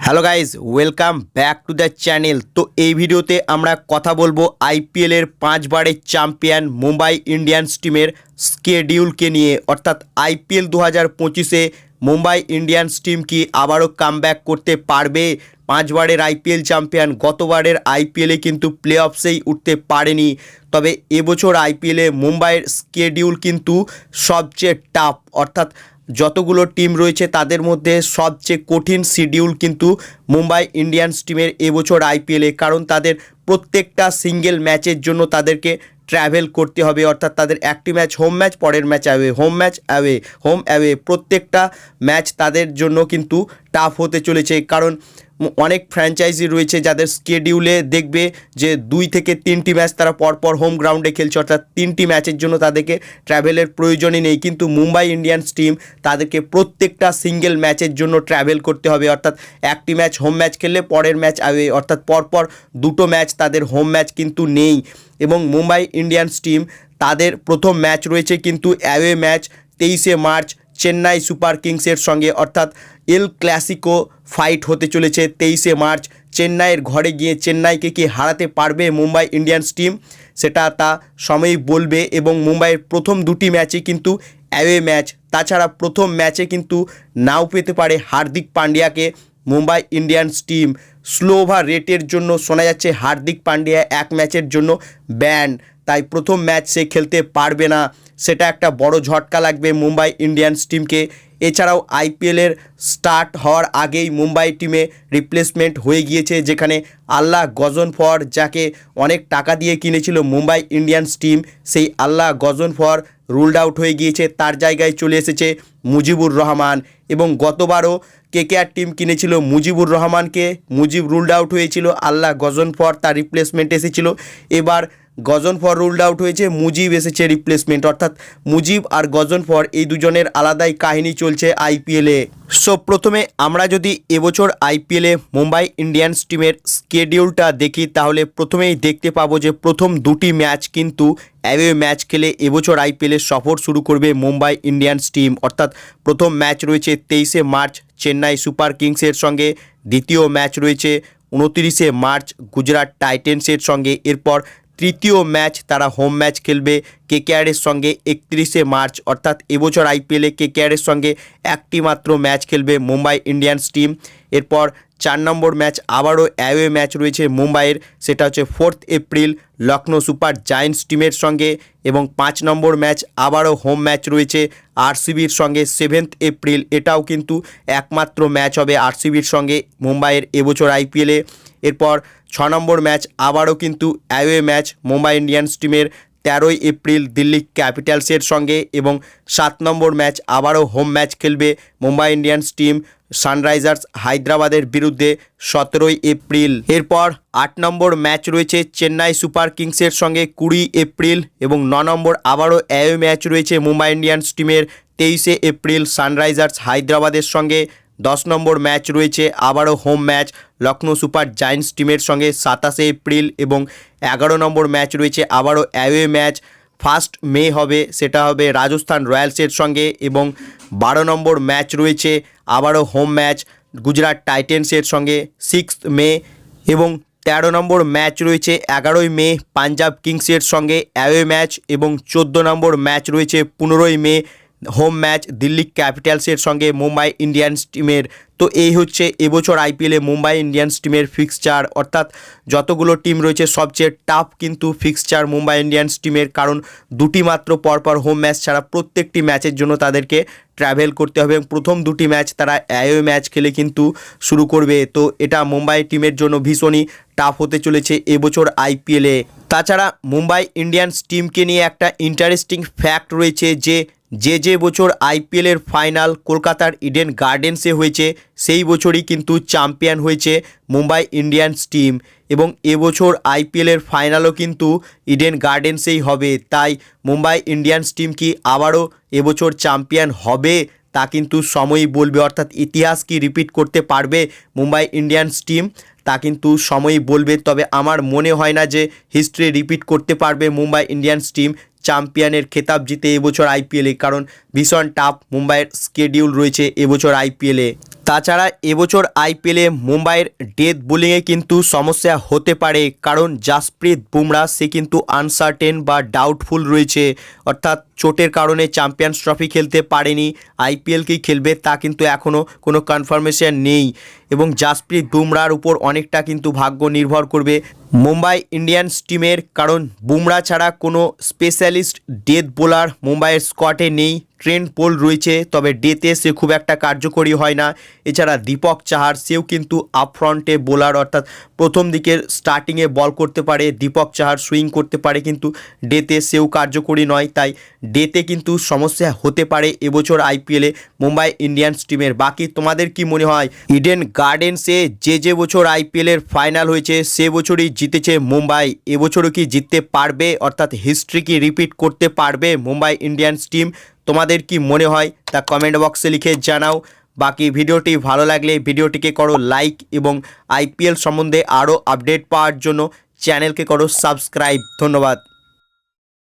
Hello guys, welcome back to the channel. তো এই ভিডিওতে আমরা কথা বলবো আইপিএলের 5বারের চ্যাম্পিয়ন মুম্বাই ইন্ডিয়ান্স টিমের স্কেডিউলকে নিয়ে, অর্থাৎ আইপিএল 2025-এ মুম্বাই ইন্ডিয়ান্স টিম কি আবারও কামব্যাক করতে পারবে? 5বারের আইপিএল চ্যাম্পিয়ন গতবারের আইপিএলে কিন্তু প্লে অফসেই উঠতে পারেনি। তবে এবছর আইপিএলে মুম্বাইয়ের স্কেডিউল কিন্তু সবচেয়ে টাফ, অর্থাৎ যতগুলো টিম রয়েছে তাদের মধ্যে সবচেয়ে কঠিন শিডিউল কিন্তু মুম্বাই ইন্ডিয়ান্স টিমের এবছর আইপিএলে, কারণ তাদের প্রত্যেকটা সিঙ্গেল ম্যাচের জন্য তাদেরকে ট্র্যাভেল করতে হবে, অর্থাৎ তাদের একটি ম্যাচ হোম ম্যাচ, পরের match away, home match away, home away, প্রত্যেকটা ম্যাচ তাদের জন্য কিন্তু টাফ হতে চলেছে। কারণ অনেক ফ্র্যাঞ্চাইজি রয়েছে যাদের স্কেডিউলে দেখবে যে 2 থেকে 3টি ম্যাচ তারা পরপর হোম গ্রাউন্ডে খেলছে, অর্থাৎ 3টি ম্যাচের জন্য তাদেরকে ট্র্যাভেলের প্রয়োজনই নেই। কিন্তু মুম্বাই ইন্ডিয়ান্স টিম তাদেরকে প্রত্যেকটা সিঙ্গেল ম্যাচের জন্য ট্র্যাভেল করতে হবে, অর্থাৎ একটি ম্যাচ হোম ম্যাচ খেললে পরের ম্যাচ অ্যাওয়ে, অর্থাৎ পরপর 2টো ম্যাচ তাদের হোম ম্যাচ কিন্তু নেই। এবং মুম্বাই ইন্ডিয়ান্স টিম তাদের প্রথম ম্যাচ রয়েছে কিন্তু অ্যাওয়ে ম্যাচ 23শে মার্চ চেন্নাই সুপার কিংসের সঙ্গে, অর্থাৎ এল ক্লাসিকো ফাইট হতে চলেছে 23শে মার্চ। চেন্নাইয়ের ঘরে গিয়ে চেন্নাইকে কি হারাতে পারবে মুম্বাই ইন্ডিয়ান্স টিম, সেটা তা সময়ই বলবে। এবং মুম্বাইয়ের প্রথম 2টি ম্যাচই কিন্তু অ্যাওয়ে ম্যাচ, তাছাড়া প্রথম ম্যাচে কিন্তু নাও পেতে পারে হার্দিক পান্ডিয়াকে Mumbai Indians team. Slow over রেটের জন্য শোনা যাচ্ছে হার্দিক পান্ডিয়া এক ম্যাচের জন্য ব্যান, তাই প্রথম ম্যাচ সে খেলতে পারবে না। সেটা একটা বড় ঝটকা লাগবে মুম্বাই ইন্ডিয়ান্স টিমকে। এছাড়াও আইপিএলের স্টার্ট হওয়ার আগেই মুম্বাই টিমে রিপ্লেসমেন্ট হয়ে গিয়েছে, যেখানে আল্লাহ গজনফর, যাকে অনেক টাকা দিয়ে কিনেছিল মুম্বাই ইন্ডিয়ান্স টিম, সেই আল্লাহ গজনফর রুলড আউট হয়ে গিয়েছে, তার জায়গায় চলে এসেছে মুজিবুর রহমান। এবং গতবারও কেকেআর টিম কিনেছিল মুজিবুর রহমানকে, মুজিব রুলড আউট হয়েছিল, আল্লাহ গজনফর তার রিপ্লেসমেন্ট এসেছিল। এবার গজনফর রুলড আউট হয়েছে, মুজিব এসেছে রিপ্লেসমেন্ট, অর্থাৎ মুজিব আর গজনফর এই দুজনের আলাদাই কাহিনী চলছে আইপিএলে। সো প্রথমে আমরা যদি এবছর আইপিএলে মুম্বাই ইন্ডিয়ান্স টিমের স্কেডিউলটা দেখি, তাহলে প্রথমেই দেখতে পাবো যে প্রথম 2টি ম্যাচ কিন্তু অ্যাওয়ে ম্যাচ খেলে এবছর আইপিএলের সফর শুরু করবে মুম্বাই ইন্ডিয়ান্স টিম। অর্থাৎ প্রথম ম্যাচ রয়েছে 23শে মার্চ চেন্নাই সুপার কিংসের সঙ্গে, দ্বিতীয় ম্যাচ রয়েছে 29শে মার্চ গুজরাট টাইটেন্সের সঙ্গে, এরপর তৃতীয় ম্যাচ তারা হোম ম্যাচ খেলবে কেকেআরের সঙ্গে 31শে মার্চ। অর্থাৎ এবছর আইপিএলে কেকেআরের সঙ্গে একটি মাত্র ম্যাচ খেলবে মুম্বাই ইন্ডিয়ান্স টিম। এরপর 4 নম্বর ম্যাচ আবারও অ্যাওয়ে ম্যাচ রয়েছে মুম্বাইয়ের, সেটা হচ্ছে 4 এপ্রিল লখনৌ সুপার জায়ান্টস টিমের সঙ্গে। এবং 5 নম্বর ম্যাচ আবারও হোম ম্যাচ রয়েছে আরসিবির সঙ্গে 7 এপ্রিল, এটাও কিন্তু একমাত্র ম্যাচ হবে আরসিবির সঙ্গে মুম্বাইয়ের এবছর আইপিএলে। এরপর 6 নম্বর ম্যাচ আবারও কিন্তু অ্যাওয়ে ম্যাচ মুম্বাই ইন্ডিয়ান্স টিমের 13 এপ্রিল দিল্লি ক্যাপিটালসের সঙ্গে। এবং 7 নম্বর ম্যাচ আবারও হোম ম্যাচ খেলবে মুম্বাই ইন্ডিয়ান্স টিম সানরাইজার্স হায়দ্রাবাদের বিরুদ্ধে 17 এপ্রিল। এরপর 8 নম্বর ম্যাচ রয়েছে চেন্নাই সুপার কিংসের সঙ্গে 20 এপ্রিল। এবং 9 নম্বর আবারও অ্যাওয়ে ম্যাচ রয়েছে মুম্বাই ইন্ডিয়ান্স টিমের 23শে এপ্রিল সানরাইজার্স হায়দ্রাবাদের সঙ্গে। 10 নম্বর ম্যাচ রয়েছে আবারও home match Lucknow super giants টিমের সঙ্গে 27শে এপ্রিল। এবং 11 নম্বর ম্যাচ রয়েছে আবারও অ্যাওয়ে ম্যাচ 1 মে হবে, সেটা হবে রাজস্থান রয়্যালসের সঙ্গে। এবং 12 নম্বর ম্যাচ রয়েছে আবারও হোম ম্যাচ গুজরাট টাইটেন্সের সঙ্গে 6 মে। এবং 13 নম্বর ম্যাচ রয়েছে 11 মে পাঞ্জাব কিংসের সঙ্গে অ্যাওয়ে ম্যাচ। এবং 14 নম্বর ম্যাচ রয়েছে 15 মে হোম ম্যাচ দিল্লি ক্যাপিটালসের সঙ্গে মুম্বাই ইন্ডিয়ান্স টিমের। তো এই হচ্ছে এবছর আইপিএলে মুম্বাই ইন্ডিয়ান্স টিমের ফিক্সচার, অর্থাৎ যতগুলো টিম রয়েছে সবচেয়ে টাফ কিন্তু ফিক্সচার মুম্বাই ইন্ডিয়ান্স টিমের, কারণ 2টি মাত্র পরপর হোম ম্যাচ ছাড়া প্রত্যেকটি ম্যাচের জন্য তাদেরকে ট্র্যাভেল করতে হবে। এবং প্রথম 2টি ম্যাচ তারা অ্যাওয়ে ম্যাচ খেলে কিন্তু শুরু করবে। তো এটা মুম্বাই টিমের জন্য ভীষণই টাফ হতে চলেছে এবছর আইপিএলে। তাছাড়া মুম্বাই ইন্ডিয়ান্স টিমকে নিয়ে একটা ইন্টারেস্টিং ফ্যাক্ট রয়েছে যে বছর আইপিএলের ফাইনাল কলকাতার ইডেন গার্ডেন্সে হয়েছে, সেই বছরই কিন্তু চ্যাম্পিয়ন হয়েছে মুম্বাই ইন্ডিয়ান্স টিম। এবং এবছর আইপিএলের ফাইনালও কিন্তু ইডেন গার্ডেন্সেই হবে, তাই মুম্বাই ইন্ডিয়ান্স টিম কি আবারও এবছর চ্যাম্পিয়ন হবে তা কিন্তু সময়ই বলবে, অর্থাৎ ইতিহাস কি রিপিট করতে পারবে মুম্বাই ইন্ডিয়ান্স টিম তা কিন্তু সময়ই বলবে। তবে আমার মনে হয় না যে হিস্ট্রি রিপিট করতে পারবে মুম্বাই ইন্ডিয়ান্স টিম চ্যাম্পিয়নের খেতাব জিতে এবছর আইপিএলে, কারণ ভীষণ টাফ মুম্বাইয়ের স্কেডিউল রয়েছে এবছর আইপিএলে। তাছাড়া এবছর আইপিএলে মুম্বাইয়ের ডেথ বোলিংয়ে কিন্তু সমস্যা হতে পারে, কারণ জাসপ্রীত বুমরা সে কিন্তু আনসার্টেন বা ডাউটফুল রয়েছে, অর্থাৎ চোটের কারণে চ্যাম্পিয়ন্স ট্রফি খেলতে পারেনি। আইপিএলকেই খেলবে তা কিন্তু এখনও কোনো কনফার্মেশন নেই, এবং জাসপ্রীত বুমরার উপর অনেকটা কিন্তু ভাগ্য নির্ভর করবে মুম্বাই ইন্ডিয়ান্স টিমের, কারণ বুমরা ছাড়া কোনো স্পেশালিস্ট ডেথ বোলার মুম্বাইয়ের স্কোয়াডে নেই। ট্রেন্ট বোল রয়েছে, তবে ডেতে সে খুব একটা কার্যকরী হয় না। এছাড়া দীপক চাহার সেও কিন্তু আপফ্রন্টে বোলার, অর্থাৎ প্রথম দিকের স্টার্টিংয়ে বল করতে পারে। দীপক চাহার সুইং করতে পারে, কিন্তু ডেতে সেও কার্যকরী নয়, তাই ডেতে কিন্তু সমস্যা হতে পারে এবছর আইপিএলে মুম্বাই ইন্ডিয়ান্স টিমের। বাকি তোমাদের কি মনে হয়? ইডেন গার্ডেন্সে যে বছর আইপিএলের ফাইনাল হয়েছে সে বছরই জিতেছে মুম্বাই, এবছরও কি জিততে পারবে, অর্থাৎ হিস্ট্রি কি রিপিট করতে পারবে মুম্বাই ইন্ডিয়ান্স টিম? তোমাদের কি মনে হয় তা কমেন্ট বক্সে লিখে জানাও। বাকি ভিডিওটি ভালো লাগলে ভিডিওটিকে করো লাইক, এবং আইপিএল সম্বন্ধে আরও আপডেট পাওয়ার জন্য চ্যানেলকে করো সাবস্ক্রাইব। ধন্যবাদ।